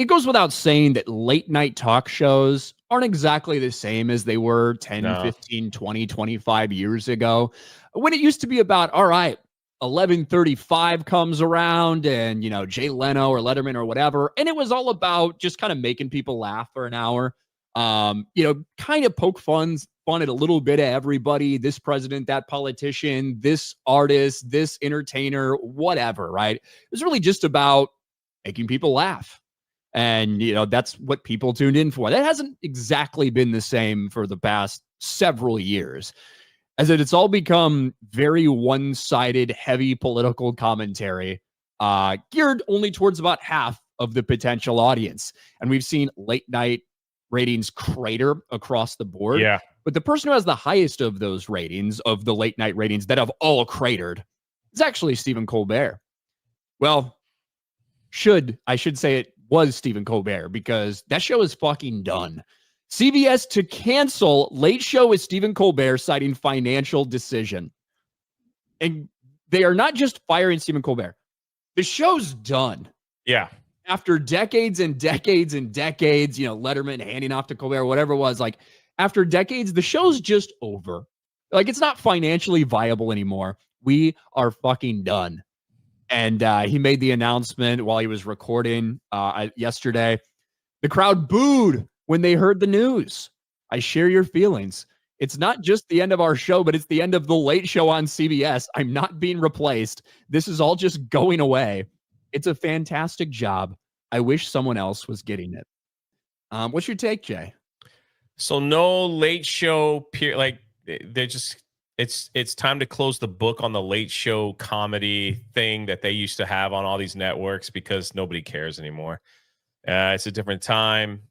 it goes without saying that late night talk shows aren't exactly the same as they were 10, 15, 20, 25 years ago. When it used to be about, all right, 11:35 comes around and, Jay Leno or Letterman or whatever. And it was all about just kind of making people laugh for an hour. Kind of poke fun at a little bit of everybody, this president, that politician, this artist, this entertainer, whatever, right? It was really just about making people laugh. And, that's what people tuned in for. That hasn't exactly been the same for the past several years, as it's all become very one-sided, heavy political commentary, geared only towards about half of the potential audience. And we've seen late night ratings crater across the board. Yeah. But the person who has the highest of those ratings, of the late night ratings that have all cratered, is actually Stephen Colbert. Well, I should say it was Stephen Colbert, because that show is fucking done. CBS to cancel Late Show with Stephen Colbert, citing financial decision. And they are not just firing Stephen Colbert. The show's done. Yeah. After decades and decades and decades, Letterman handing off to Colbert, whatever it was, after decades, the show's just over. It's not financially viable anymore. We are fucking done. And he made the announcement while he was recording yesterday. The crowd booed when they heard the news. I share your feelings. It's not just the end of our show, but it's the end of the Late Show on CBS. I'm not being replaced. This is all just going away. It's a fantastic job. I wish someone else was getting it. What's your take, Jay? So no Late Show, they're just, it's time to close the book on the Late Show comedy thing that they used to have on all these networks, because nobody cares anymore. It's a different time.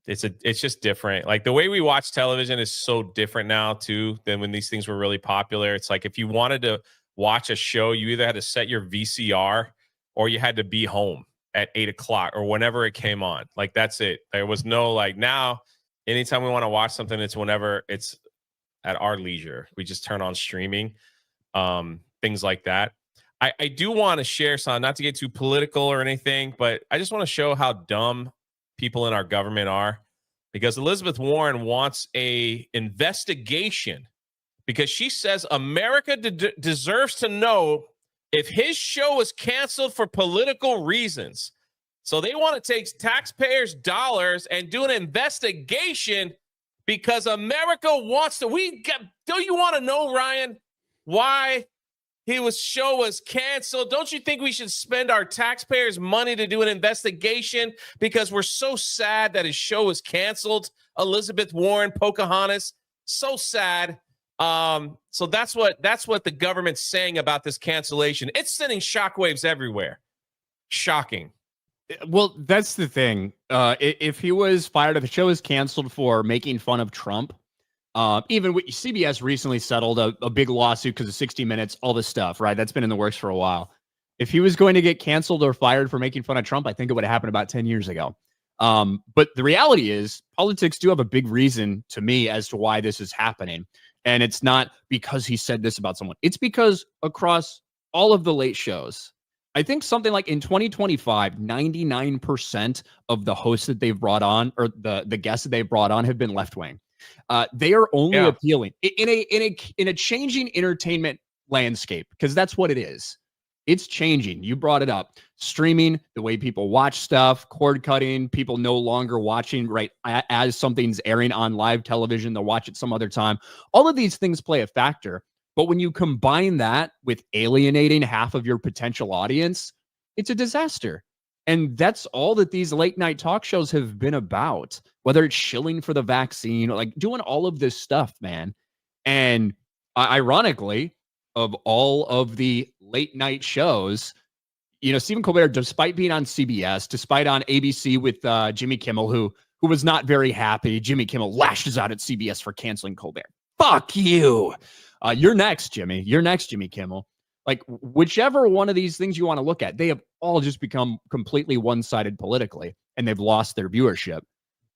It's just different. The way we watch television is so different now too than when these things were really popular. It's like if you wanted to watch a show, you either had to set your VCR or you had to be home at 8:00 or whenever it came on. That's it. There was no now. Anytime we want to watch something, it's whenever it's at our leisure. We just turn on streaming, things like that. I do want to share some, not to get too political or anything, but I just want to show how dumb people in our government are, because Elizabeth Warren wants a investigation because she says America deserves to know if his show is canceled for political reasons. So they want to take taxpayers' dollars and do an investigation because America wants to. Do you want to know, Ryan, why his show was canceled? Don't you think we should spend our taxpayers' money to do an investigation because we're so sad that his show was canceled? Elizabeth Warren, Pocahontas, so sad. So that's what the government's saying about this cancellation. It's sending shockwaves everywhere. Shocking. Well, that's the thing. If he was fired, if the show is canceled for making fun of Trump, even CBS recently settled a big lawsuit because of 60 Minutes, all this stuff, right? That's been in the works for a while. If he was going to get canceled or fired for making fun of Trump, I think it would have happened about 10 years ago. But the reality is, politics do have a big reason to me as to why this is happening. And it's not because he said this about someone. It's because across all of the late shows, I think something like in 2025, 99% of the hosts that they've brought on, or the guests that they've brought on, have been left-wing. They are only appealing in a changing entertainment landscape, because that's what it is. It's changing. You brought it up. Streaming, the way people watch stuff, cord cutting, people no longer watching right as something's airing on live television. They'll watch it some other time. All of these things play a factor. But when you combine that with alienating half of your potential audience, it's a disaster. And that's all that these late night talk shows have been about, whether it's shilling for the vaccine, or doing all of this stuff, man. And ironically, of all of the late night shows, Stephen Colbert, despite being on CBS, despite on ABC with Jimmy Kimmel, who was not very happy, Jimmy Kimmel lashes out at CBS for canceling Colbert. Fuck you. You're next, Jimmy. You're next, Jimmy Kimmel. Whichever one of these things you want to look at, they have all just become completely one-sided politically, and they've lost their viewership.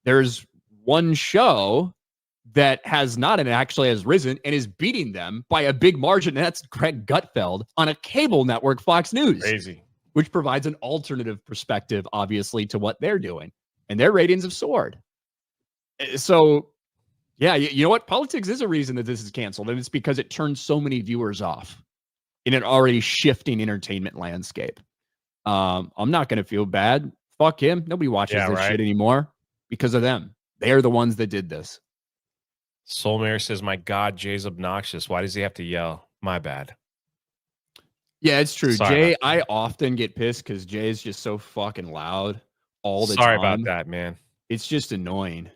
There's one show that has not and actually has risen and is beating them by a big margin, and that's Greg Gutfeld on a cable network, Fox News. Crazy. which provides an alternative perspective, obviously, to what they're doing. And their ratings have soared. So, yeah, you know what? Politics is a reason that this is canceled. And it's because it turns so many viewers off in an already shifting entertainment landscape. I'm not going to feel bad. Fuck him. Nobody watches this shit anymore because of them. They are the ones that did this. Soulmare says, my God, Jay's obnoxious. Why does he have to yell? My bad. Yeah, it's true. Sorry Jay, I often get pissed because Jay is just so fucking loud all the time. Sorry about that, man. It's just annoying.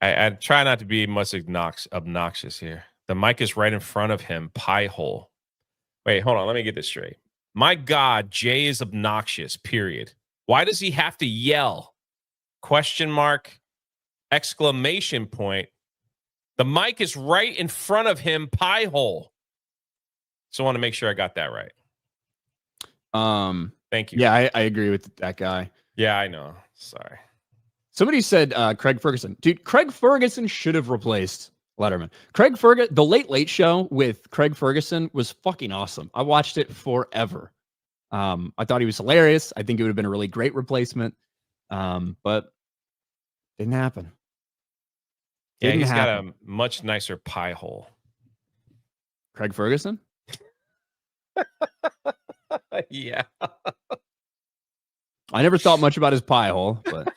I try not to be much obnoxious here. The mic is right in front of him. Pie hole. Wait, hold on. Let me get this straight. My God, Jay is obnoxious, period. Why does he have to yell? Question mark, exclamation point. The mic is right in front of him, pie hole. So I want to make sure I got that right. Thank you. Yeah, I agree with that guy. Yeah, I know. Sorry. Somebody said Craig Ferguson. Dude, Craig Ferguson should have replaced Letterman. The Late Late Show with Craig Ferguson was fucking awesome. I watched it forever. I thought he was hilarious. I think it would have been a really great replacement. But didn't happen. Yeah, he's got a much nicer pie hole. Craig Ferguson? Yeah. I never thought much about his pie hole, but